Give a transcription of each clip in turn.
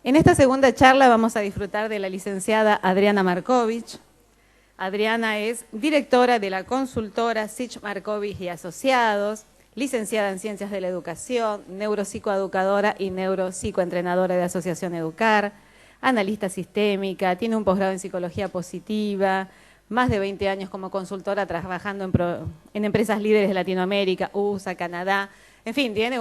En esta segunda charla vamos a disfrutar de la licenciada Adriana Markovich. Adriana es directora de la consultora Sich Markovich y Asociados, licenciada en Ciencias de la Educación, neuropsicoeducadora y neuropsicoentrenadora de Asociación Educar, analista sistémica, tiene un posgrado en Psicología Positiva, más de 20 años como consultora trabajando en empresas líderes de Latinoamérica, USA, Canadá. En fin, tiene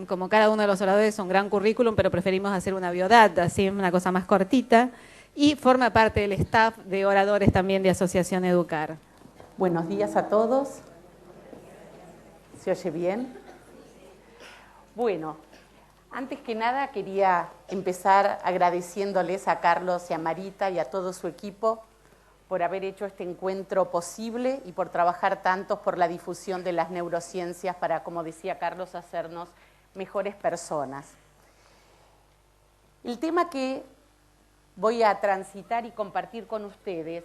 como cada uno de los oradores, un gran currículum, pero preferimos hacer una biodata, así una cosa más cortita. Y forma parte del staff de oradores también de Asociación Educar. Buenos días a todos. ¿Se oye bien? Bueno, antes que nada quería empezar agradeciéndoles a Carlos y a Marita y a todo su equipo por haber hecho este encuentro posible y por trabajar tanto por la difusión de las neurociencias para, como decía Carlos, hacernos mejores personas. El tema que voy a transitar y compartir con ustedes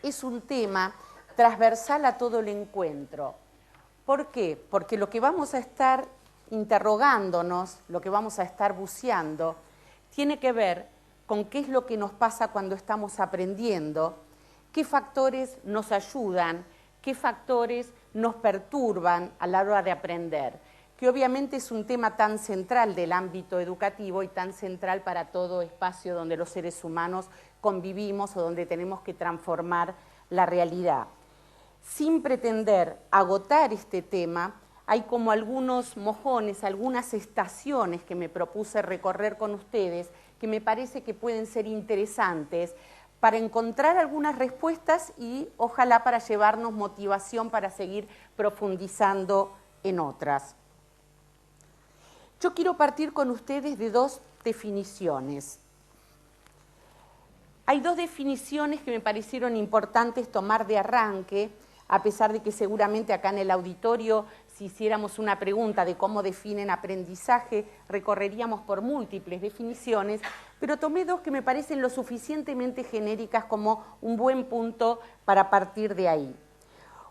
es un tema transversal a todo el encuentro. ¿Por qué? Porque lo que vamos a estar interrogándonos, lo que vamos a estar buceando, tiene que ver con qué es lo que nos pasa cuando estamos aprendiendo, qué factores nos ayudan, qué factores nos perturban a la hora de aprender, que obviamente es un tema tan central del ámbito educativo y tan central para todo espacio donde los seres humanos convivimos o donde tenemos que transformar la realidad. Sin pretender agotar este tema, hay como algunos mojones, algunas estaciones que me propuse recorrer con ustedes que me parece que pueden ser interesantes para encontrar algunas respuestas y ojalá para llevarnos motivación para seguir profundizando en otras. Yo quiero partir con ustedes de dos definiciones. Hay dos definiciones que me parecieron importantes tomar de arranque, a pesar de que seguramente acá en el auditorio, si hiciéramos una pregunta de cómo definen aprendizaje, recorreríamos por múltiples definiciones, pero tomé dos que me parecen lo suficientemente genéricas como un buen punto para partir de ahí.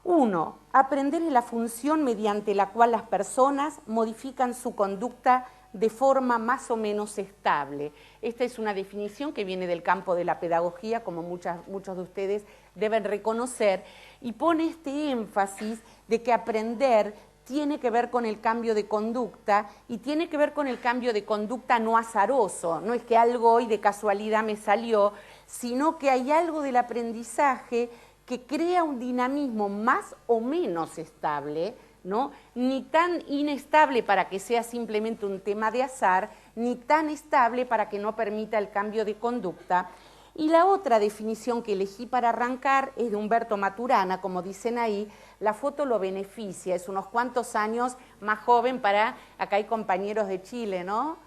Uno, aprender es la función mediante la cual las personas modifican su conducta de forma más o menos estable. Esta es una definición que viene del campo de la pedagogía, como muchos de ustedes deben reconocer, y pone este énfasis de que aprender tiene que ver con el cambio de conducta y tiene que ver con el cambio de conducta no azaroso. No es que algo hoy de casualidad me salió, sino que hay algo del aprendizaje que crea un dinamismo más o menos estable, ¿no? Ni tan inestable para que sea simplemente un tema de azar, ni tan estable para que no permita el cambio de conducta. Y la otra definición que elegí para arrancar es de Humberto Maturana, como dicen ahí, la foto lo beneficia, es unos cuantos años más joven para, acá hay compañeros de Chile, ¿no?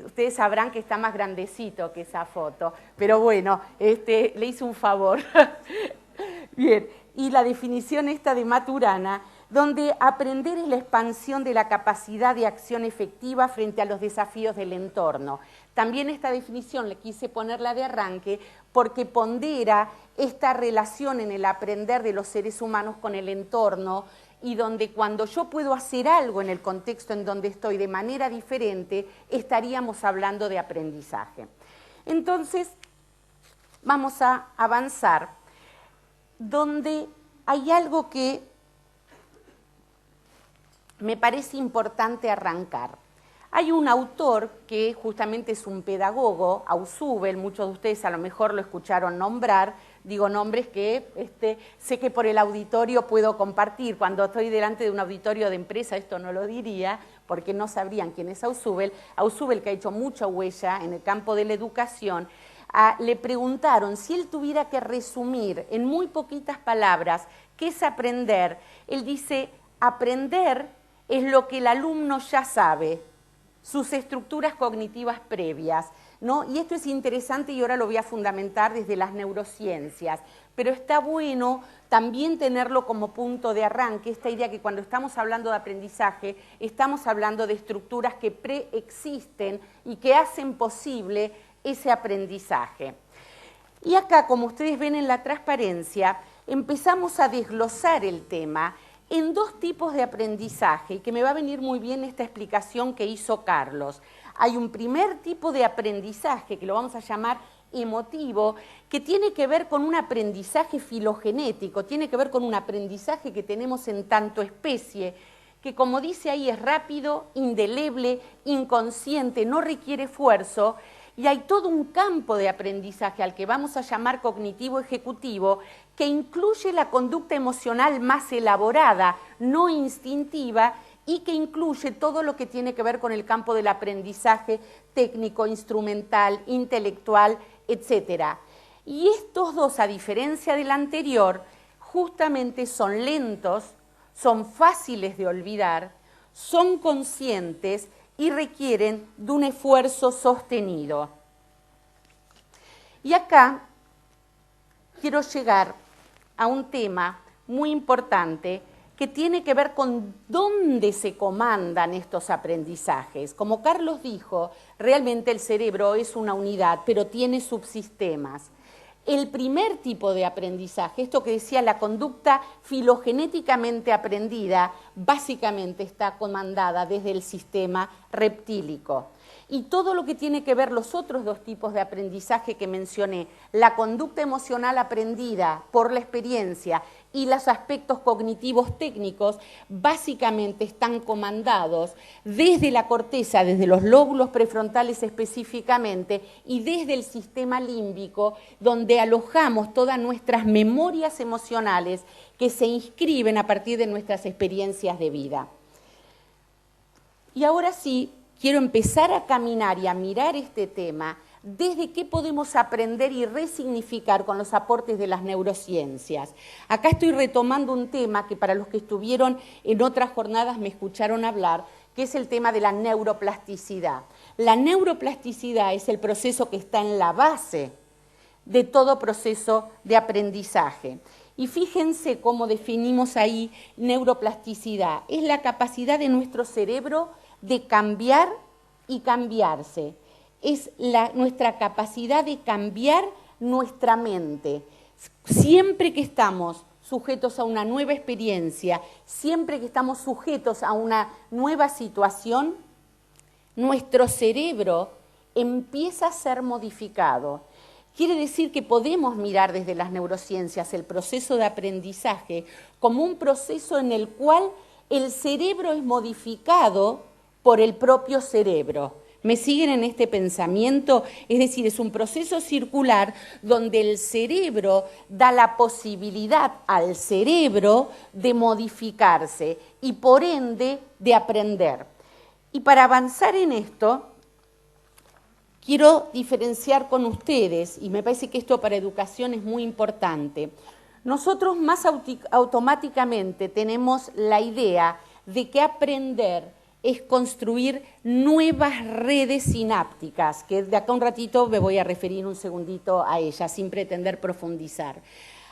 Ustedes sabrán que está más grandecito que esa foto, pero bueno, le hice un favor. Bien, y la definición esta de Maturana, donde aprender es la expansión de la capacidad de acción efectiva frente a los desafíos del entorno. También esta definición le quise ponerla de arranque porque pondera esta relación en el aprender de los seres humanos con el entorno y donde cuando yo puedo hacer algo en el contexto en donde estoy de manera diferente, estaríamos hablando de aprendizaje. Entonces, vamos a avanzar donde hay algo que me parece importante arrancar. Hay un autor que justamente es un pedagogo, Ausubel, muchos de ustedes a lo mejor lo escucharon nombrar, digo nombres que sé que por el auditorio puedo compartir. Cuando estoy delante de un auditorio de empresa esto no lo diría, porque no sabrían quién es Ausubel. Ausubel, que ha hecho mucha huella en el campo de la educación, le preguntaron si él tuviera que resumir en muy poquitas palabras qué es aprender. Él dice, aprender es lo que el alumno ya sabe, sus estructuras cognitivas previas, ¿no? Y esto es interesante y ahora lo voy a fundamentar desde las neurociencias, pero está bueno también tenerlo como punto de arranque, esta idea que cuando estamos hablando de aprendizaje, estamos hablando de estructuras que preexisten y que hacen posible ese aprendizaje. Y acá, como ustedes ven en la transparencia, empezamos a desglosar el tema en dos tipos de aprendizaje, y que me va a venir muy bien esta explicación que hizo Carlos. hay un primer tipo de aprendizaje, que lo vamos a llamar emotivo, que tiene que ver con un aprendizaje filogenético, tiene que ver con un aprendizaje que tenemos en tanto especie, que como dice ahí es rápido, indeleble, inconsciente, no requiere esfuerzo, y hay todo un campo de aprendizaje al que vamos a llamar cognitivo ejecutivo, que incluye la conducta emocional más elaborada, no instintiva, y que incluye todo lo que tiene que ver con el campo del aprendizaje técnico, instrumental, intelectual, etc. Y estos dos, a diferencia del anterior, justamente son lentos, son fáciles de olvidar, son conscientes y requieren de un esfuerzo sostenido. Y acá quiero llegar a un tema muy importante que tiene que ver con dónde se comandan estos aprendizajes. Como Carlos dijo, realmente el cerebro es una unidad, pero tiene subsistemas. El primer tipo de aprendizaje, esto que decía la conducta filogenéticamente aprendida, básicamente está comandada desde el sistema reptílico. Y todo lo que tiene que ver los otros dos tipos de aprendizaje que mencioné, la conducta emocional aprendida por la experiencia y los aspectos cognitivos técnicos, básicamente están comandados desde la corteza, desde los lóbulos prefrontales específicamente, y desde el sistema límbico, donde alojamos todas nuestras memorias emocionales que se inscriben a partir de nuestras experiencias de vida. Y ahora sí, quiero empezar a caminar y a mirar este tema desde qué podemos aprender y resignificar con los aportes de las neurociencias. Acá estoy retomando un tema que para los que estuvieron en otras jornadas me escucharon hablar, que es el tema de la neuroplasticidad. La neuroplasticidad es el proceso que está en la base de todo proceso de aprendizaje. Y fíjense cómo definimos ahí neuroplasticidad. Es la capacidad de nuestro cerebro de cambiar y cambiarse. Es nuestra capacidad de cambiar nuestra mente. Siempre que estamos sujetos a una nueva experiencia, siempre que estamos sujetos a una nueva situación, nuestro cerebro empieza a ser modificado. Quiere decir que podemos mirar desde las neurociencias el proceso de aprendizaje como un proceso en el cual el cerebro es modificado por el propio cerebro. ¿Me siguen en este pensamiento? Es decir, es un proceso circular donde el cerebro da la posibilidad al cerebro de modificarse y por ende de aprender. Y para avanzar en esto, quiero diferenciar con ustedes, y me parece que esto para educación es muy importante. Nosotros más automáticamente tenemos la idea de que aprender es construir nuevas redes sinápticas, que de acá un ratito me voy a referir un segundito a ellas, sin pretender profundizar.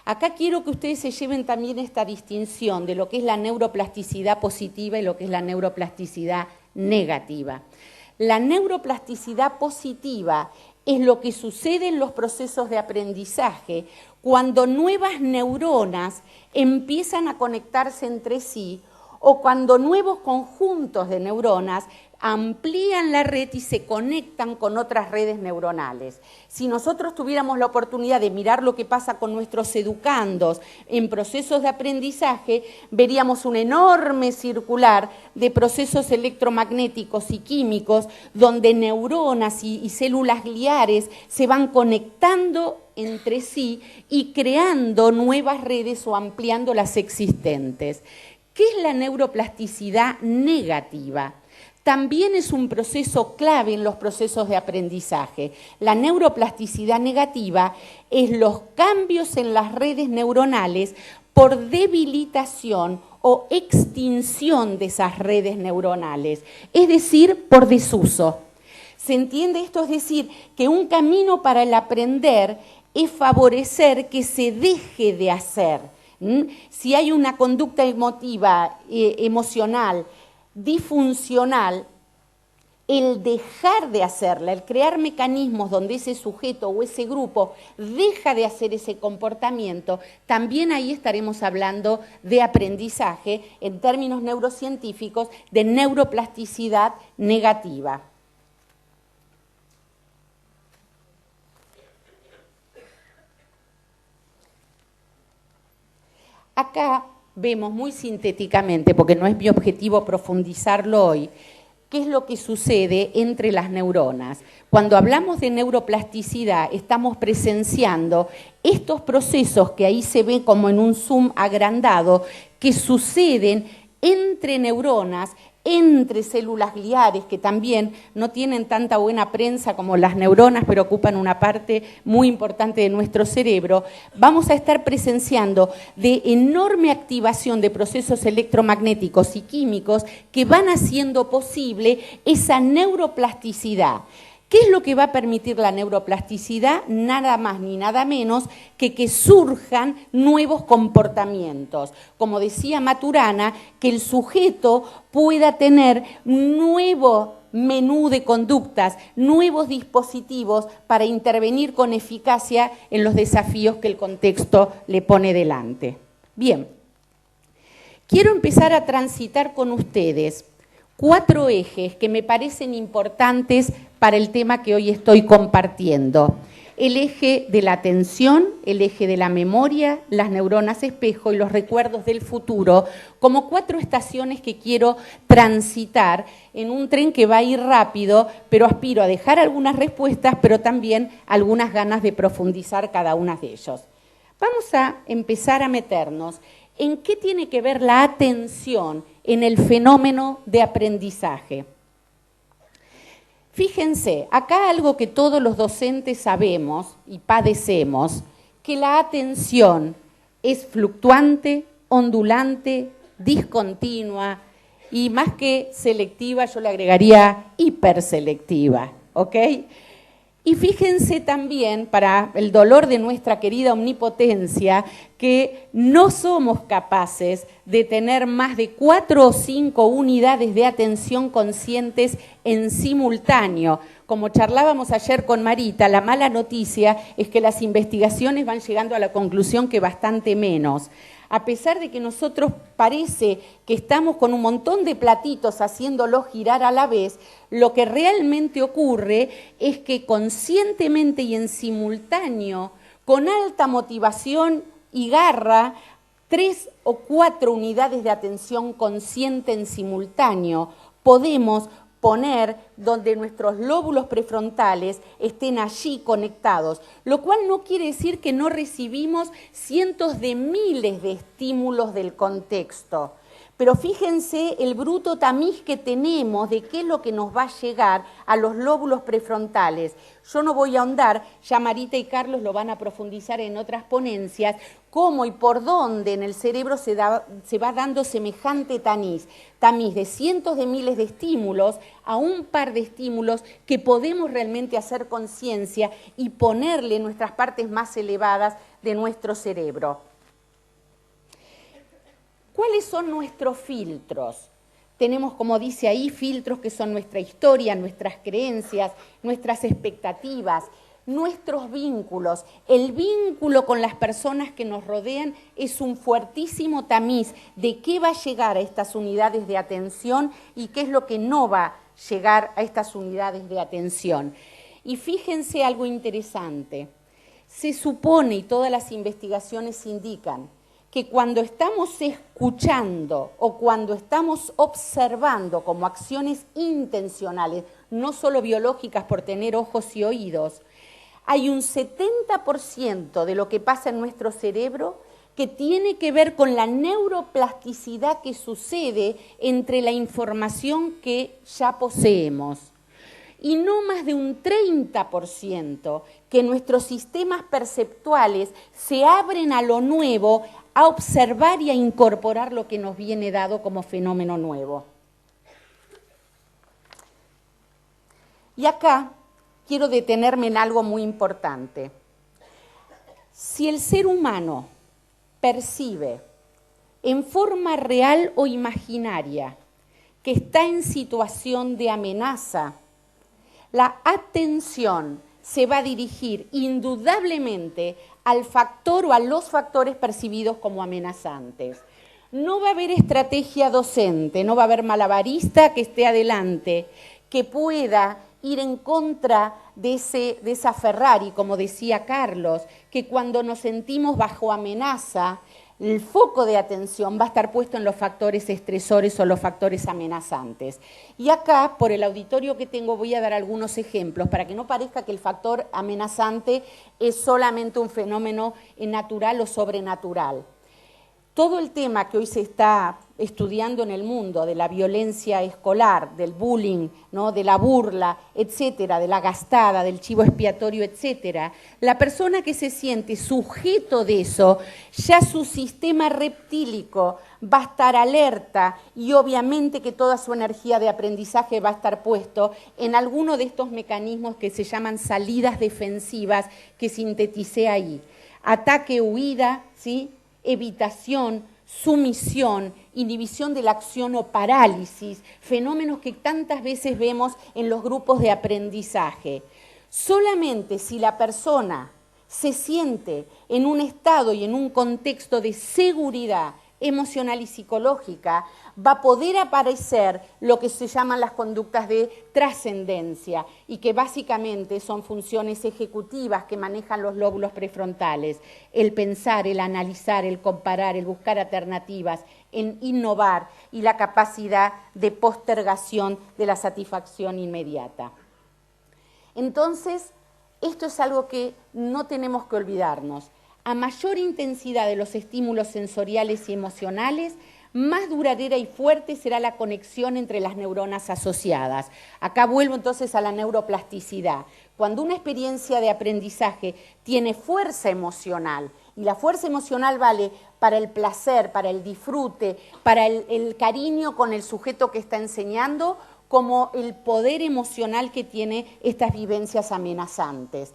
Acá quiero que ustedes se lleven también esta distinción de lo que es la neuroplasticidad positiva y lo que es la neuroplasticidad negativa. La neuroplasticidad positiva es lo que sucede en los procesos de aprendizaje cuando nuevas neuronas empiezan a conectarse entre sí o cuando nuevos conjuntos de neuronas amplían la red y se conectan con otras redes neuronales. Si nosotros tuviéramos la oportunidad de mirar lo que pasa con nuestros educandos en procesos de aprendizaje, veríamos un enorme circular de procesos electromagnéticos y químicos donde neuronas y células gliares se van conectando entre sí y creando nuevas redes o ampliando las existentes. ¿Qué es la neuroplasticidad negativa? También es un proceso clave en los procesos de aprendizaje. La neuroplasticidad negativa es los cambios en las redes neuronales por debilitación o extinción de esas redes neuronales, es decir, por desuso. ¿Se entiende esto? Es decir, que un camino para el aprender es favorecer que se deje de hacer. Si hay una conducta emotiva, emocional, disfuncional, el dejar de hacerla, el crear mecanismos donde ese sujeto o ese grupo deja de hacer ese comportamiento, también ahí estaremos hablando de aprendizaje, en términos neurocientíficos, de neuroplasticidad negativa. Acá vemos muy sintéticamente, porque no es mi objetivo profundizarlo hoy, qué es lo que sucede entre las neuronas. Cuando hablamos de neuroplasticidad, estamos presenciando estos procesos que ahí se ve como en un zoom agrandado, que suceden entre neuronas, entre células gliares, que también no tienen tanta buena prensa como las neuronas, pero ocupan una parte muy importante de nuestro cerebro. Vamos a estar presenciando de enorme activación de procesos electromagnéticos y químicos que van haciendo posible esa neuroplasticidad. ¿Qué es lo que va a permitir la neuroplasticidad? Nada más ni nada menos que surjan nuevos comportamientos. Como decía Maturana, que el sujeto pueda tener nuevo menú de conductas, nuevos dispositivos para intervenir con eficacia en los desafíos que el contexto le pone delante. Bien, quiero empezar a transitar con ustedes 4 ejes que me parecen importantes para el tema que hoy estoy compartiendo. El eje de la atención, el eje de la memoria, las neuronas espejo y los recuerdos del futuro, como 4 estaciones que quiero transitar en un tren que va a ir rápido, pero aspiro a dejar algunas respuestas, pero también algunas ganas de profundizar cada una de ellos. Vamos a empezar a meternos en qué tiene que ver la atención en el fenómeno de aprendizaje. Fíjense, acá algo que todos los docentes sabemos y padecemos, que la atención es fluctuante, ondulante, discontinua y más que selectiva, yo le agregaría hiperselectiva, ¿ok? Y fíjense también, para el dolor de nuestra querida omnipotencia, que no somos capaces de tener más de 4 o 5 unidades de atención conscientes en simultáneo. Como charlábamos ayer con Marita, la mala noticia es que las investigaciones van llegando a la conclusión que bastante menos. A pesar de que nosotros parece que estamos con un montón de platitos haciéndolos girar a la vez, lo que realmente ocurre es que conscientemente y en simultáneo, con alta motivación y garra, 3 o 4 unidades de atención consciente en simultáneo, podemos poner donde nuestros lóbulos prefrontales estén allí conectados, lo cual no quiere decir que no recibimos cientos de miles de estímulos del contexto. Pero fíjense el bruto tamiz que tenemos de qué es lo que nos va a llegar a los lóbulos prefrontales. Yo no voy a ahondar, ya Marita y Carlos lo van a profundizar en otras ponencias, cómo y por dónde en el cerebro se va dando semejante tamiz de cientos de miles de estímulos a un par de estímulos que podemos realmente hacer conciencia y ponerle en nuestras partes más elevadas de nuestro cerebro. ¿Cuáles son nuestros filtros? Tenemos, como dice ahí, filtros que son nuestra historia, nuestras creencias, nuestras expectativas, nuestros vínculos. El vínculo con las personas que nos rodean es un fuertísimo tamiz de qué va a llegar a estas unidades de atención y qué es lo que no va a llegar a estas unidades de atención. Y fíjense algo interesante. Se supone, y todas las investigaciones indican, que cuando estamos escuchando o cuando estamos observando como acciones intencionales, no solo biológicas por tener ojos y oídos, hay un 70% de lo que pasa en nuestro cerebro que tiene que ver con la neuroplasticidad que sucede entre la información que ya poseemos. Y no más de un 30% que nuestros sistemas perceptuales se abren a lo nuevo, a observar y a incorporar lo que nos viene dado como fenómeno nuevo. Y acá quiero detenerme en algo muy importante. Si el ser humano percibe en forma real o imaginaria que está en situación de amenaza, la atención se va a dirigir indudablemente al factor o a los factores percibidos como amenazantes. No va a haber estrategia docente, no va a haber malabarista que esté adelante, que pueda ir en contra de esa Ferrari, como decía Carlos, que cuando nos sentimos bajo amenaza, el foco de atención va a estar puesto en los factores estresores o los factores amenazantes. Y acá, por el auditorio que tengo, voy a dar algunos ejemplos para que no parezca que el factor amenazante es solamente un fenómeno natural o sobrenatural. Todo el tema que hoy se está estudiando en el mundo, de la violencia escolar, del bullying, ¿no?, de la burla, etcétera, de la gastada, del chivo expiatorio, etcétera, la persona que se siente sujeto de eso, ya su sistema reptílico va a estar alerta y obviamente que toda su energía de aprendizaje va a estar puesto en alguno de estos mecanismos que se llaman salidas defensivas que sinteticé ahí. Ataque, huida, ¿sí?, evitación, sumisión, inhibición de la acción o parálisis, fenómenos que tantas veces vemos en los grupos de aprendizaje. Solamente si la persona se siente en un estado y en un contexto de seguridad emocional y psicológica, va a poder aparecer lo que se llaman las conductas de trascendencia y que básicamente son funciones ejecutivas que manejan los lóbulos prefrontales, el pensar, el analizar, el comparar, el buscar alternativas, en innovar y la capacidad de postergación de la satisfacción inmediata. Entonces, esto es algo que no tenemos que olvidarnos. A mayor intensidad de los estímulos sensoriales y emocionales, más duradera y fuerte será la conexión entre las neuronas asociadas. Acá vuelvo entonces a la neuroplasticidad. Cuando una experiencia de aprendizaje tiene fuerza emocional, y la fuerza emocional vale para el placer, para el disfrute, para el cariño con el sujeto que está enseñando, como el poder emocional que tiene estas vivencias amenazantes.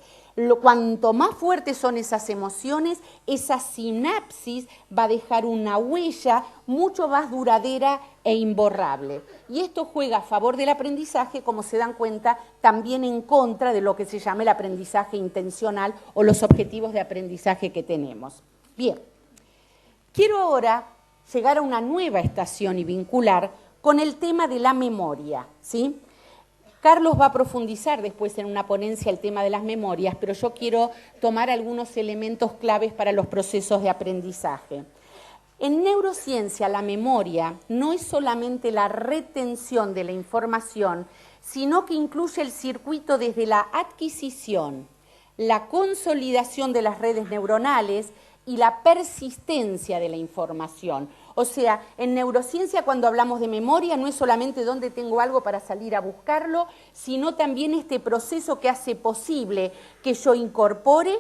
Cuanto más fuertes son esas emociones, esa sinapsis va a dejar una huella mucho más duradera e imborrable. Y esto juega a favor del aprendizaje, como se dan cuenta, también en contra de lo que se llama el aprendizaje intencional o los objetivos de aprendizaje que tenemos. Bien, quiero ahora llegar a una nueva estación y vincular con el tema de la memoria, ¿sí? Carlos va a profundizar después en una ponencia el tema de las memorias, pero yo quiero tomar algunos elementos claves para los procesos de aprendizaje. En neurociencia, la memoria no es solamente la retención de la información, sino que incluye el circuito desde la adquisición, la consolidación de las redes neuronales y la persistencia de la información. O sea, en neurociencia cuando hablamos de memoria no es solamente dónde tengo algo para salir a buscarlo, sino también este proceso que hace posible que yo incorpore,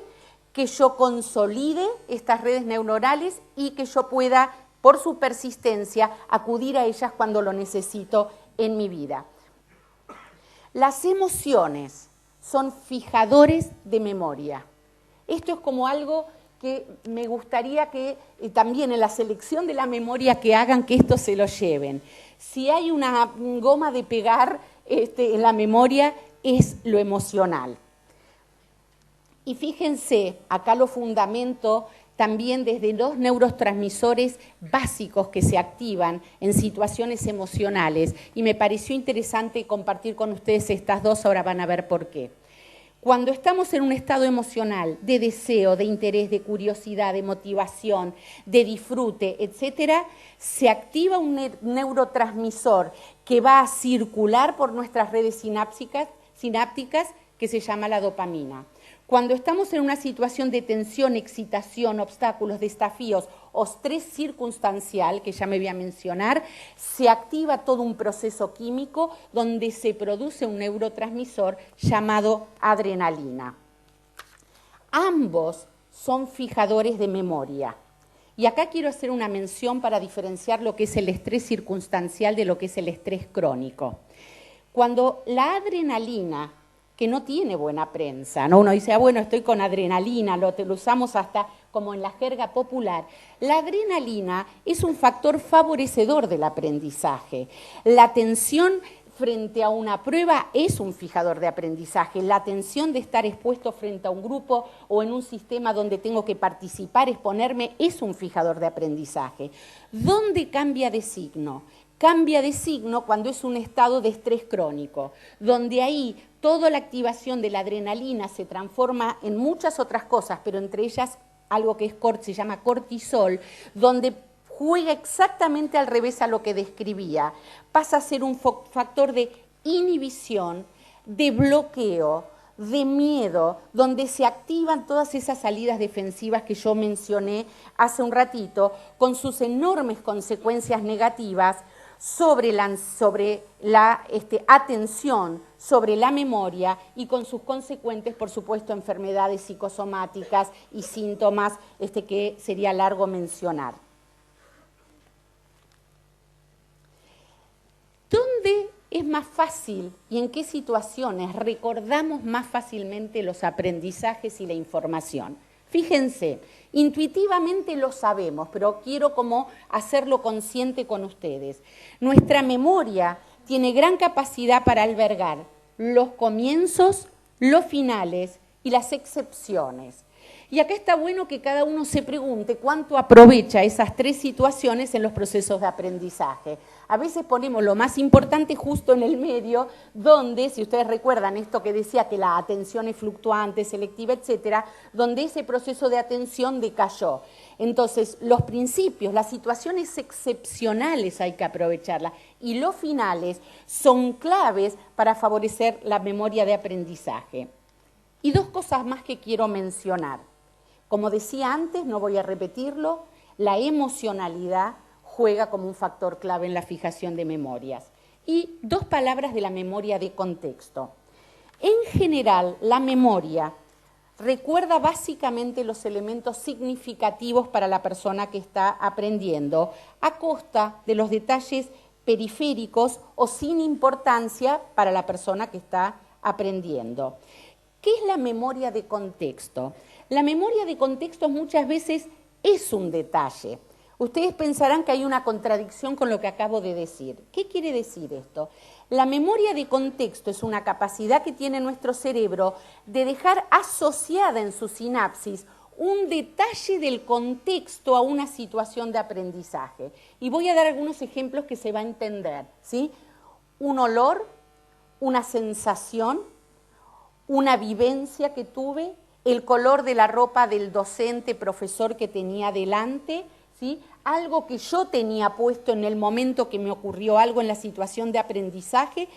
que yo consolide estas redes neuronales y que yo pueda, por su persistencia, acudir a ellas cuando lo necesito en mi vida. Las emociones son fijadores de memoria. Esto es como algo que me gustaría que también en la selección de la memoria que hagan que esto se lo lleven. Si hay una goma de pegar en la memoria es lo emocional. Y fíjense, acá lo fundamento también desde los neurotransmisores básicos que se activan en situaciones emocionales y me pareció interesante compartir con ustedes estas dos, ahora van a ver por qué. Cuando estamos en un estado emocional de deseo, de interés, de curiosidad, de motivación, de disfrute, etcétera, se activa un neurotransmisor que va a circular por nuestras redes sinápticas que se llama la dopamina. Cuando estamos en una situación de tensión, excitación, obstáculos, desafíos o estrés circunstancial, que ya me voy a mencionar, se activa todo un proceso químico donde se produce un neurotransmisor llamado adrenalina. Ambos son fijadores de memoria. Y acá quiero hacer una mención para diferenciar lo que es el estrés circunstancial de lo que es el estrés crónico. Cuando la adrenalina, que no tiene buena prensa, ¿no? Uno dice, bueno, estoy con adrenalina, lo usamos hasta como en la jerga popular. La adrenalina es un factor favorecedor del aprendizaje. La tensión frente a una prueba es un fijador de aprendizaje. La tensión de estar expuesto frente a un grupo o en un sistema donde tengo que participar, exponerme, es un fijador de aprendizaje. ¿Dónde cambia de signo? Cambia de signo cuando es un estado de estrés crónico, donde ahí toda la activación de la adrenalina se transforma en muchas otras cosas, pero entre ellas algo que se llama cortisol, donde juega exactamente al revés a lo que describía. Pasa a ser un factor de inhibición, de bloqueo, de miedo, donde se activan todas esas salidas defensivas que yo mencioné hace un ratito, con sus enormes consecuencias negativas sobre la atención, sobre la memoria y con sus consecuentes, por supuesto, enfermedades psicosomáticas y síntomas que sería largo mencionar. ¿Dónde es más fácil y en qué situaciones recordamos más fácilmente los aprendizajes y la información? Fíjense, intuitivamente lo sabemos, pero quiero como hacerlo consciente con ustedes. Nuestra memoria tiene gran capacidad para albergar los comienzos, los finales y las excepciones. Y acá está bueno que cada uno se pregunte cuánto aprovecha esas tres situaciones en los procesos de aprendizaje. A veces ponemos lo más importante justo en el medio, donde, si ustedes recuerdan esto que decía que la atención es fluctuante, selectiva, etcétera, donde ese proceso de atención decayó. Entonces, los principios, las situaciones excepcionales hay que aprovecharlas y los finales son claves para favorecer la memoria de aprendizaje. Y dos cosas más que quiero mencionar. Como decía antes, no voy a repetirlo, la emocionalidad juega como un factor clave en la fijación de memorias. Y dos palabras de la memoria de contexto. En general, la memoria recuerda básicamente los elementos significativos para la persona que está aprendiendo, a costa de los detalles periféricos o sin importancia para la persona que está aprendiendo. ¿Qué es la memoria de contexto? La memoria de contexto muchas veces es un detalle. Ustedes pensarán que hay una contradicción con lo que acabo de decir. ¿Qué quiere decir esto? La memoria de contexto es una capacidad que tiene nuestro cerebro de dejar asociada en su sinapsis un detalle del contexto a una situación de aprendizaje. Y voy a dar algunos ejemplos que se va a entender, ¿sí? Un olor, una sensación, una vivencia que tuve, el color de la ropa del docente, profesor que tenía delante, ¿sí? Algo que yo tenía puesto en el momento que me ocurrió algo en la situación de aprendizaje,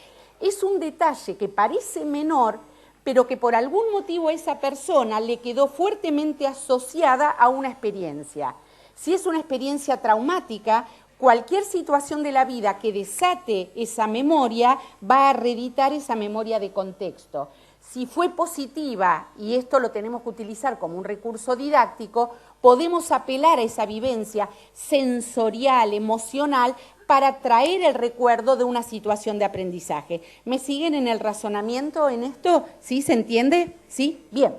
es un detalle que parece menor, pero que por algún motivo a esa persona le quedó fuertemente asociada a una experiencia. Si es una experiencia traumática, cualquier situación de la vida que desate esa memoria va a reeditar esa memoria de contexto. Si fue positiva, y esto lo tenemos que utilizar como un recurso didáctico, podemos apelar a esa vivencia sensorial, emocional, para traer el recuerdo de una situación de aprendizaje. ¿Me siguen en el razonamiento en esto? ¿Sí? ¿Se entiende? ¿Sí? Bien.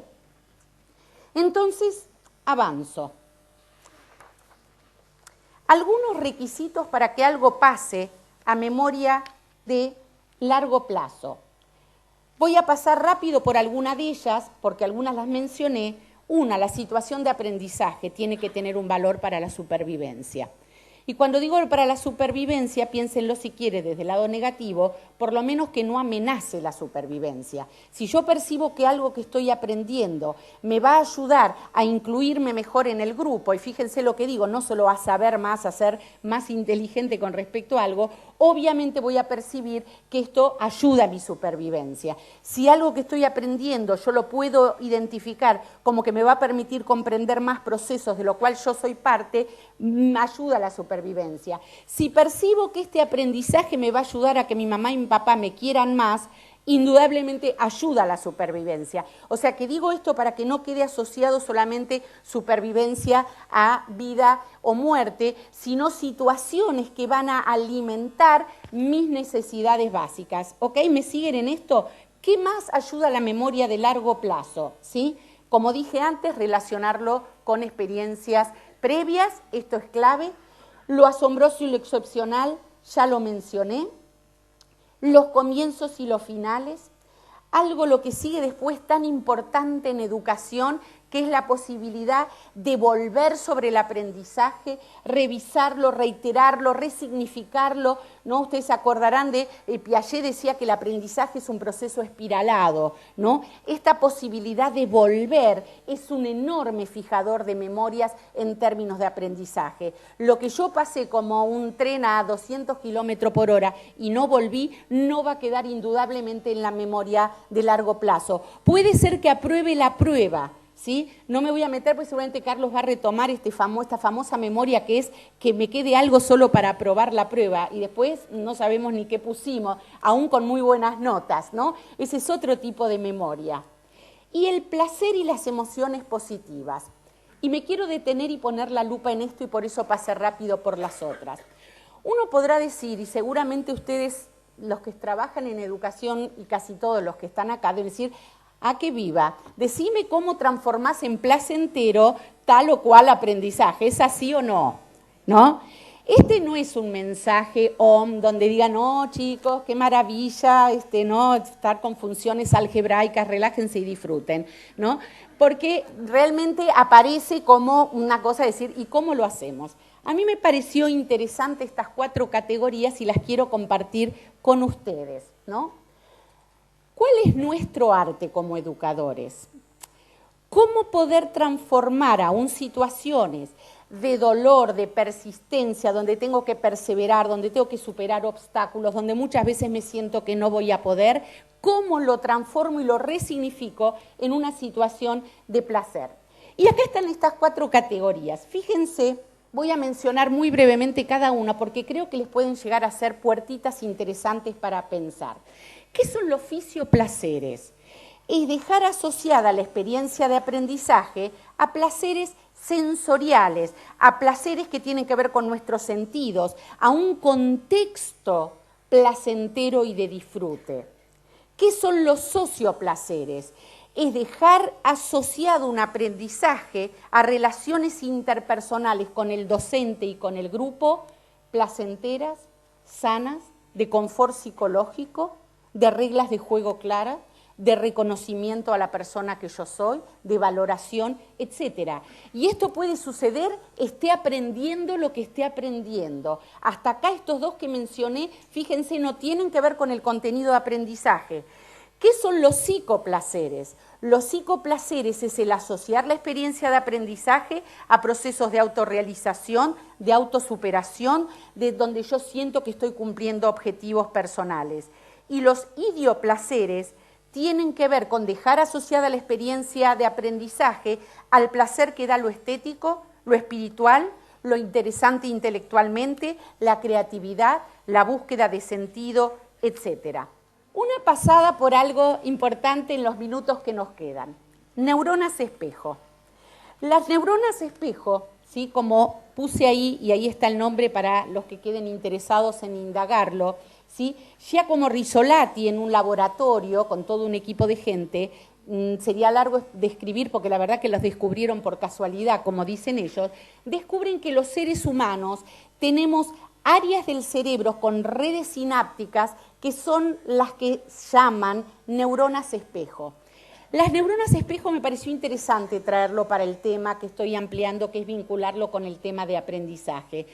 Entonces, avanzo. Algunos requisitos para que algo pase a memoria de largo plazo. Voy a pasar rápido por alguna de ellas, porque algunas las mencioné. Una, la situación de aprendizaje tiene que tener un valor para la supervivencia. Y cuando digo para la supervivencia, piénsenlo si quiere desde el lado negativo, por lo menos que no amenace la supervivencia. Si yo percibo que algo que estoy aprendiendo me va a ayudar a incluirme mejor en el grupo, y fíjense lo que digo, no solo a saber más, a ser más inteligente con respecto a algo, obviamente voy a percibir que esto ayuda a mi supervivencia. Si algo que estoy aprendiendo yo lo puedo identificar como que me va a permitir comprender más procesos de lo cual yo soy parte, ayuda a la supervivencia. Si percibo que este aprendizaje me va a ayudar a que mi mamá y mi papá me quieran más, indudablemente ayuda a la supervivencia. O sea que digo esto para que no quede asociado solamente supervivencia a vida o muerte, sino situaciones que van a alimentar mis necesidades básicas. ¿Ok? ¿Me siguen en esto? ¿Qué más ayuda a la memoria de largo plazo? ¿Sí? Como dije antes, relacionarlo con experiencias previas, esto es clave. Lo asombroso y lo excepcional, ya lo mencioné. Los comienzos y los finales. Algo lo que sigue después tan importante en educación, que es la posibilidad de volver sobre el aprendizaje, revisarlo, reiterarlo, resignificarlo, ¿no? Ustedes se acordarán de Piaget decía que el aprendizaje es un proceso espiralado, ¿no? Esta posibilidad de volver es un enorme fijador de memorias en términos de aprendizaje. Lo que yo pasé como un tren a 200 kilómetros por hora y no volví, no va a quedar indudablemente en la memoria de largo plazo. Puede ser que apruebe la prueba, ¿sí? No me voy a meter porque seguramente Carlos va a retomar esta famosa memoria que es que me quede algo solo para aprobar la prueba y después no sabemos ni qué pusimos, aún con muy buenas notas, ¿no? Ese es otro tipo de memoria. Y el placer y las emociones positivas. Y me quiero detener y poner la lupa en esto y por eso pasé rápido por las otras. Uno podrá decir, y seguramente ustedes, los que trabajan en educación y casi todos los que están acá, deben decir, ¡ah, qué viva! Decime cómo transformás en placentero tal o cual aprendizaje, ¿es así o no? ¿No? Este no es un mensaje donde digan, no, chicos, qué maravilla, no, estar con funciones algebraicas, relájense y disfruten, ¿no? Porque realmente aparece como una cosa de decir, ¿y cómo lo hacemos? A mí me pareció interesante estas 4 categorías y las quiero compartir con ustedes, ¿no? ¿Cuál es nuestro arte como educadores? ¿Cómo poder transformar aún situaciones de dolor, de persistencia, donde tengo que perseverar, donde tengo que superar obstáculos, donde muchas veces me siento que no voy a poder, cómo lo transformo y lo resignifico en una situación de placer? Y acá están estas 4 categorías. Fíjense, voy a mencionar muy brevemente cada una porque creo que les pueden llegar a ser puertitas interesantes para pensar. ¿Qué son los fisioplaceres? Es dejar asociada la experiencia de aprendizaje a placeres sensoriales, a placeres que tienen que ver con nuestros sentidos, a un contexto placentero y de disfrute. ¿Qué son los socioplaceres? Es dejar asociado un aprendizaje a relaciones interpersonales con el docente y con el grupo, placenteras, sanas, de confort psicológico, de reglas de juego claras, de reconocimiento a la persona que yo soy, de valoración, etc. Y esto puede suceder, esté aprendiendo lo que esté aprendiendo. Hasta acá estos 2 que mencioné, fíjense, no tienen que ver con el contenido de aprendizaje. ¿Qué son los psicoplaceres? Los psicoplaceres es el asociar la experiencia de aprendizaje a procesos de autorrealización, de autosuperación, de donde yo siento que estoy cumpliendo objetivos personales. Y los idioplaceres tienen que ver con dejar asociada la experiencia de aprendizaje al placer que da lo estético, lo espiritual, lo interesante intelectualmente, la creatividad, la búsqueda de sentido, etc. Una pasada por algo importante en los minutos que nos quedan. Neuronas espejo. Las neuronas espejo, ¿sí? Como puse ahí, y ahí está el nombre para los que queden interesados en indagarlo, ¿sí? Giacomo Rizzolatti en un laboratorio con todo un equipo de gente, sería largo describir porque la verdad que los descubrieron por casualidad, como dicen ellos, descubren que los seres humanos tenemos áreas del cerebro con redes sinápticas que son las que llaman neuronas espejo. Las neuronas espejo me pareció interesante traerlo para el tema que estoy ampliando, que es vincularlo con el tema de aprendizaje.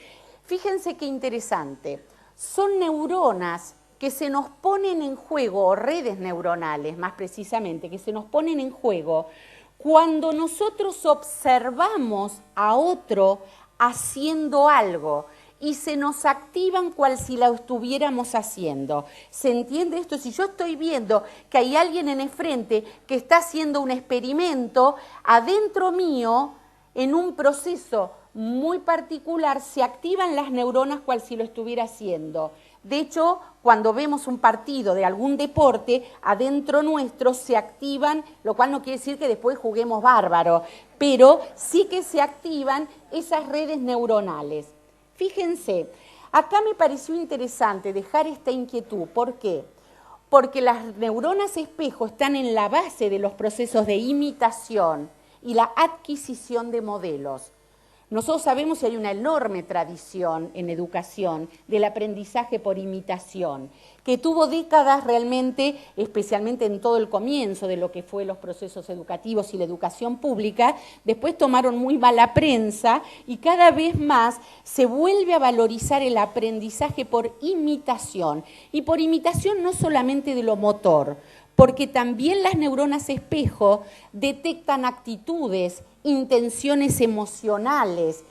Fíjense qué interesante. Son neuronas que se nos ponen en juego, o redes neuronales más precisamente, que se nos ponen en juego cuando nosotros observamos a otro haciendo algo y se nos activan cual si la estuviéramos haciendo. ¿Se entiende esto? Si yo estoy viendo que hay alguien en el frente que está haciendo un experimento, adentro mío, en un proceso muy particular, se activan las neuronas cual si lo estuviera haciendo. De hecho, cuando vemos un partido de algún deporte, adentro nuestro se activan, lo cual no quiere decir que después juguemos bárbaro, pero sí que se activan esas redes neuronales. Fíjense, acá me pareció interesante dejar esta inquietud. ¿Por qué? Porque las neuronas espejo están en la base de los procesos de imitación y la adquisición de modelos. Nosotros sabemos que hay una enorme tradición en educación del aprendizaje por imitación, que tuvo décadas realmente, especialmente en todo el comienzo de lo que fue los procesos educativos y la educación pública, después tomaron muy mala prensa y cada vez más se vuelve a valorizar el aprendizaje por imitación. Y por imitación no solamente de lo motor, porque también las neuronas espejo detectan actitudes, intenciones emocionales,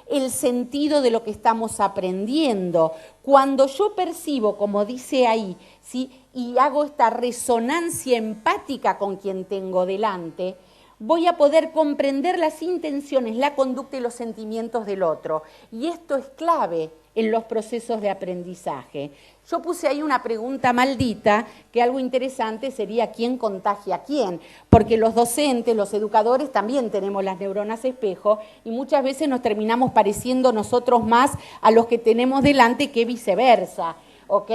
el sentido de lo que estamos aprendiendo. Cuando yo percibo, como dice ahí, ¿sí?, y hago esta resonancia empática con quien tengo delante, voy a poder comprender las intenciones, la conducta y los sentimientos del otro. Y esto es clave en los procesos de aprendizaje. Yo puse ahí una pregunta maldita, que algo interesante sería quién contagia a quién, porque los docentes, los educadores también tenemos las neuronas espejo y muchas veces nos terminamos pareciendo nosotros más a los que tenemos delante que viceversa. ¿Ok?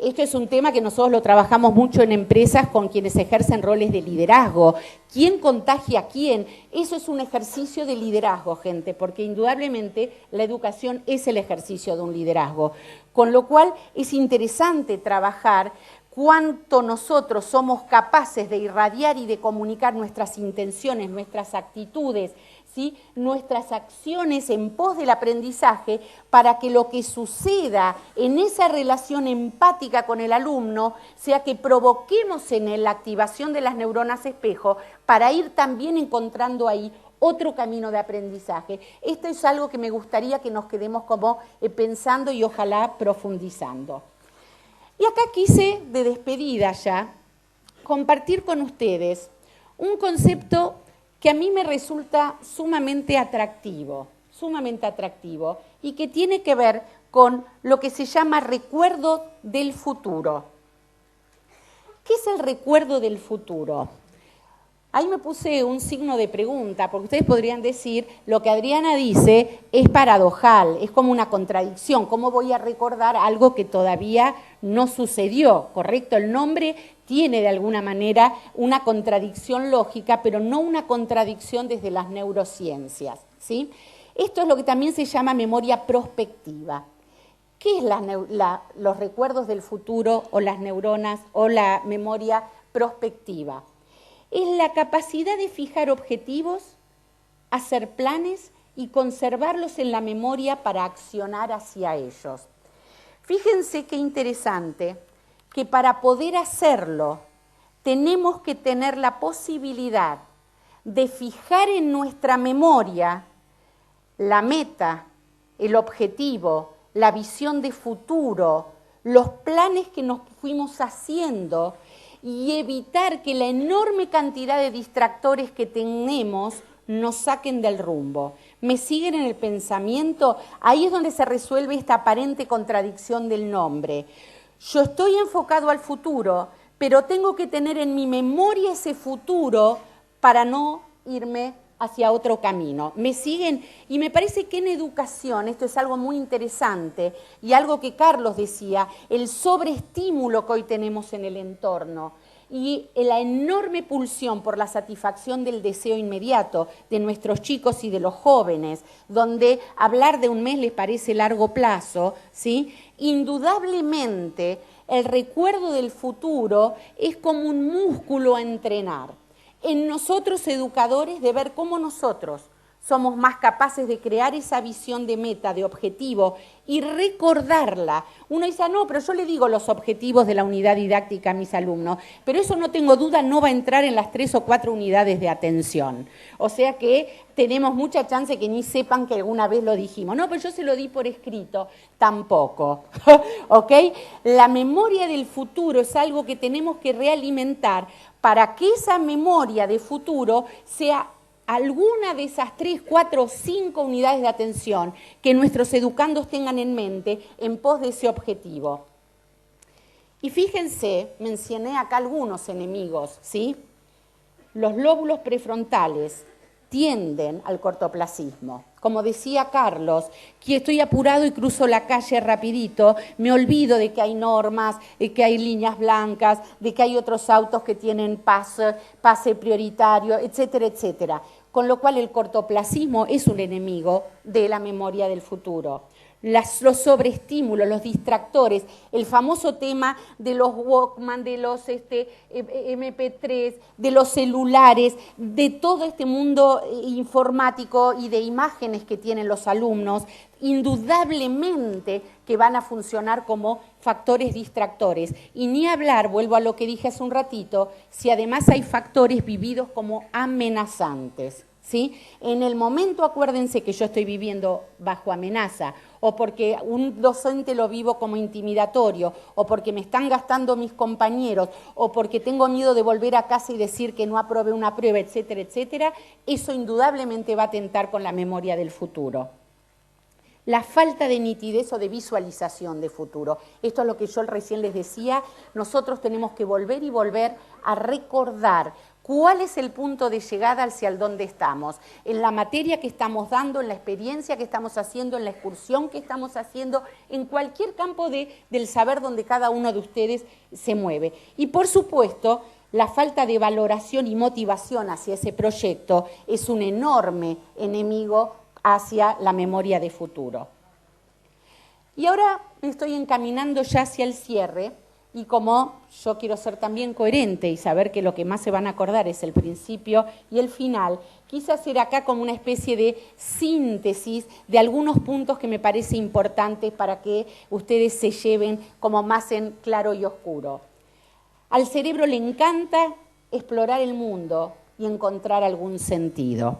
Esto es un tema que nosotros lo trabajamos mucho en empresas con quienes ejercen roles de liderazgo. ¿Quién contagia a quién? Eso es un ejercicio de liderazgo, gente, porque indudablemente la educación es el ejercicio de un liderazgo. Con lo cual es interesante trabajar cuánto nosotros somos capaces de irradiar y de comunicar nuestras intenciones, nuestras actitudes, ¿sí?, nuestras acciones en pos del aprendizaje para que lo que suceda en esa relación empática con el alumno sea que provoquemos en él la activación de las neuronas espejo para ir también encontrando ahí otro camino de aprendizaje. Esto es algo que me gustaría que nos quedemos como pensando y ojalá profundizando. Y acá quise, de despedida ya, compartir con ustedes un concepto que a mí me resulta sumamente atractivo y que tiene que ver con lo que se llama recuerdo del futuro. ¿Qué es el recuerdo del futuro? Ahí me puse un signo de pregunta, porque ustedes podrían decir, lo que Adriana dice es paradojal, es como una contradicción. ¿Cómo voy a recordar algo que todavía no sucedió? ¿Correcto? El nombre tiene de alguna manera una contradicción lógica, pero no una contradicción desde las neurociencias, ¿sí? Esto es lo que también se llama memoria prospectiva. ¿Qué es los recuerdos del futuro o las neuronas o la memoria prospectiva? Es la capacidad de fijar objetivos, hacer planes y conservarlos en la memoria para accionar hacia ellos. Fíjense qué interesante que para poder hacerlo tenemos que tener la posibilidad de fijar en nuestra memoria la meta, el objetivo, la visión de futuro, los planes que nos fuimos haciendo y evitar que la enorme cantidad de distractores que tenemos nos saquen del rumbo. ¿Me siguen en el pensamiento? Ahí es donde se resuelve esta aparente contradicción del nombre. Yo estoy enfocado al futuro, pero tengo que tener en mi memoria ese futuro para no irme hacia otro camino. ¿Me siguen? Y me parece que en educación, esto es algo muy interesante, y algo que Carlos decía, el sobreestímulo que hoy tenemos en el entorno, y la enorme pulsión por la satisfacción del deseo inmediato de nuestros chicos y de los jóvenes, donde hablar de un mes les parece largo plazo, ¿sí? Indudablemente el recuerdo del futuro es como un músculo a entrenar. En nosotros educadores de ver cómo nosotros somos más capaces de crear esa visión de meta, de objetivo y recordarla. Uno dice, no, pero yo le digo los objetivos de la unidad didáctica a mis alumnos, pero eso no tengo duda no va a entrar en las 3 o 4 unidades de atención. O sea que tenemos mucha chance que ni sepan que alguna vez lo dijimos. No, pero yo se lo di por escrito. Tampoco. ¿Ok? La memoria del futuro es algo que tenemos que realimentar para que esa memoria de futuro sea alguna de esas 3, 4 o 5 unidades de atención que nuestros educandos tengan en mente en pos de ese objetivo. Y fíjense, mencioné acá algunos enemigos, ¿sí? Los lóbulos prefrontales tienden al cortoplacismo. Como decía Carlos, que estoy apurado y cruzo la calle rapidito, me olvido de que hay normas, de que hay líneas blancas, de que hay otros autos que tienen pase prioritario, etcétera, etcétera. con lo cual el cortoplacismo es un enemigo de la memoria del futuro. Los sobreestímulos, los distractores, el famoso tema de los Walkman, de los MP3, de los celulares, de todo este mundo informático y de imágenes que tienen los alumnos, indudablemente que van a funcionar como factores distractores. Y ni hablar, vuelvo a lo que dije hace un ratito, si además hay factores vividos como amenazantes. ¿Sí? En el momento, acuérdense que yo estoy viviendo bajo amenaza, o porque un docente lo vivo como intimidatorio, o porque me están gastando mis compañeros, o porque tengo miedo de volver a casa y decir que no aprobé una prueba, etcétera, etcétera, eso indudablemente va a atentar con la memoria del futuro. La falta de nitidez o de visualización de futuro. Esto es lo que yo recién les decía, nosotros tenemos que volver y volver a recordar cuál es el punto de llegada hacia el dónde estamos, en la materia que estamos dando, en la experiencia que estamos haciendo, en la excursión que estamos haciendo, en cualquier campo del saber donde cada uno de ustedes se mueve. Y por supuesto, la falta de valoración y motivación hacia ese proyecto es un enorme enemigo hacia la memoria de futuro. Y ahora me estoy encaminando ya hacia el cierre, y como yo quiero ser también coherente y saber que lo que más se van a acordar es el principio y el final, quise hacer acá como una especie de síntesis de algunos puntos que me parece importantes para que ustedes se lleven como más en claro y oscuro. Al cerebro le encanta explorar el mundo y encontrar algún sentido.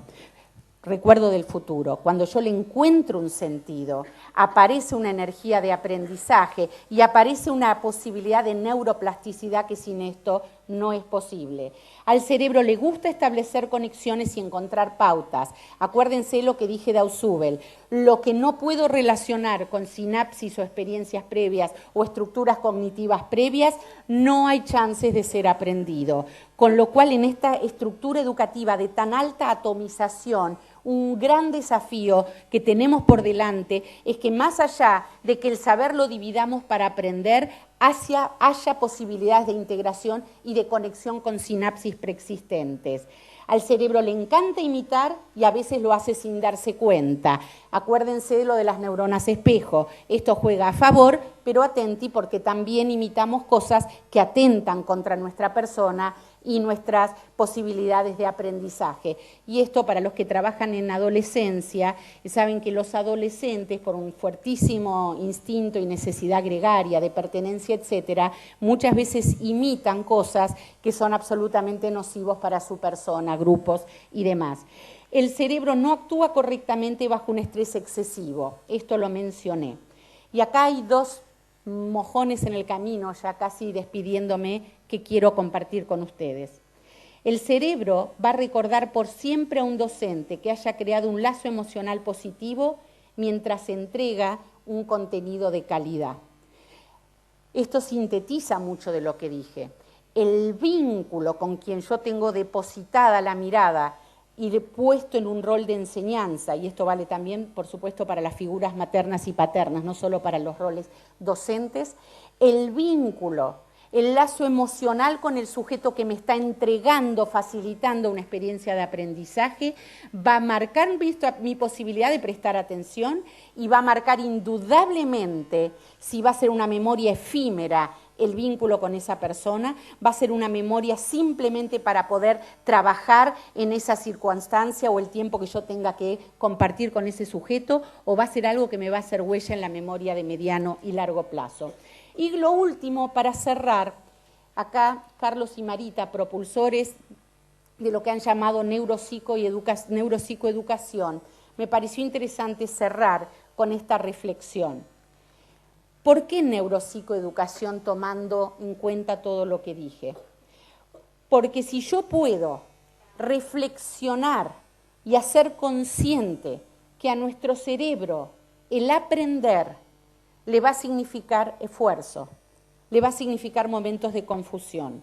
Recuerdo del futuro, cuando yo le encuentro un sentido, aparece una energía de aprendizaje y aparece una posibilidad de neuroplasticidad que sin esto no es posible. Al cerebro le gusta establecer conexiones y encontrar pautas. Acuérdense lo que dije de Ausubel, lo que no puedo relacionar con sinapsis o experiencias previas o estructuras cognitivas previas, no hay chances de ser aprendido. Con lo cual, en esta estructura educativa de tan alta atomización, un gran desafío que tenemos por delante es que más allá de que el saber lo dividamos para aprender, haya posibilidades de integración y de conexión con sinapsis preexistentes. Al cerebro le encanta imitar y a veces lo hace sin darse cuenta. Acuérdense de lo de las neuronas espejo. Esto juega a favor, pero atenti porque también imitamos cosas que atentan contra nuestra persona y nuestras posibilidades de aprendizaje. Y esto para los que trabajan en adolescencia, saben que los adolescentes, por un fuertísimo instinto y necesidad gregaria de pertenencia, etcétera, muchas veces imitan cosas que son absolutamente nocivos para su persona, grupos y demás. El cerebro no actúa correctamente bajo un estrés excesivo, esto lo mencioné. Y acá hay dos mojones en el camino, ya casi despidiéndome, que quiero compartir con ustedes. El cerebro va a recordar por siempre a un docente que haya creado un lazo emocional positivo mientras entrega un contenido de calidad. Esto sintetiza mucho de lo que dije. El vínculo con quien yo tengo depositada la mirada y puesto en un rol de enseñanza, y esto vale también, por supuesto, para las figuras maternas y paternas, no solo para los roles docentes, el vínculo, el lazo emocional con el sujeto que me está entregando, facilitando una experiencia de aprendizaje, va a marcar mi posibilidad de prestar atención y va a marcar indudablemente si va a ser una memoria efímera el vínculo con esa persona, va a ser una memoria simplemente para poder trabajar en esa circunstancia o el tiempo que yo tenga que compartir con ese sujeto, o va a ser algo que me va a hacer huella en la memoria de mediano y largo plazo. Y lo último, para cerrar, acá Carlos y Marita, propulsores de lo que han llamado neuropsicoeducación, me pareció interesante cerrar con esta reflexión. ¿Por qué neuropsicoeducación tomando en cuenta todo lo que dije? Porque si yo puedo reflexionar y hacer consciente que a nuestro cerebro el aprender le va a significar esfuerzo, le va a significar momentos de confusión,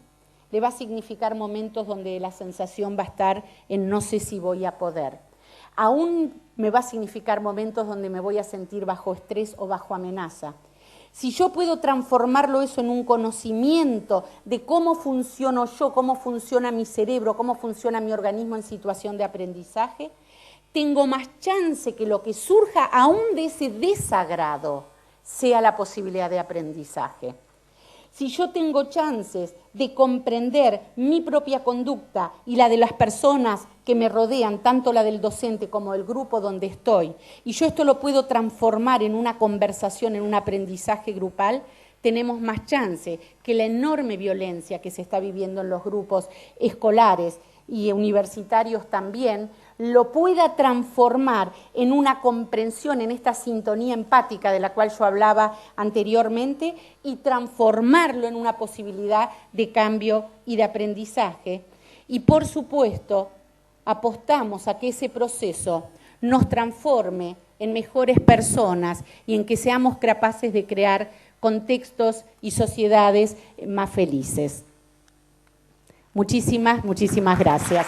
le va a significar momentos donde la sensación va a estar en no sé si voy a poder. Aún me va a significar momentos donde me voy a sentir bajo estrés o bajo amenaza. Si yo puedo transformarlo eso en un conocimiento de cómo funciono yo, cómo funciona mi cerebro, cómo funciona mi organismo en situación de aprendizaje, tengo más chance que lo que surja aún de ese desagrado sea la posibilidad de aprendizaje. Si yo tengo chances de comprender mi propia conducta y la de las personas que me rodean, tanto la del docente como el grupo donde estoy, y yo esto lo puedo transformar en una conversación, en un aprendizaje grupal, tenemos más chance que la enorme violencia que se está viviendo en los grupos escolares y universitarios también, lo pueda transformar en una comprensión, en esta sintonía empática de la cual yo hablaba anteriormente, y transformarlo en una posibilidad de cambio y de aprendizaje. Y por supuesto, apostamos a que ese proceso nos transforme en mejores personas y en que seamos capaces de crear contextos y sociedades más felices. Muchísimas gracias.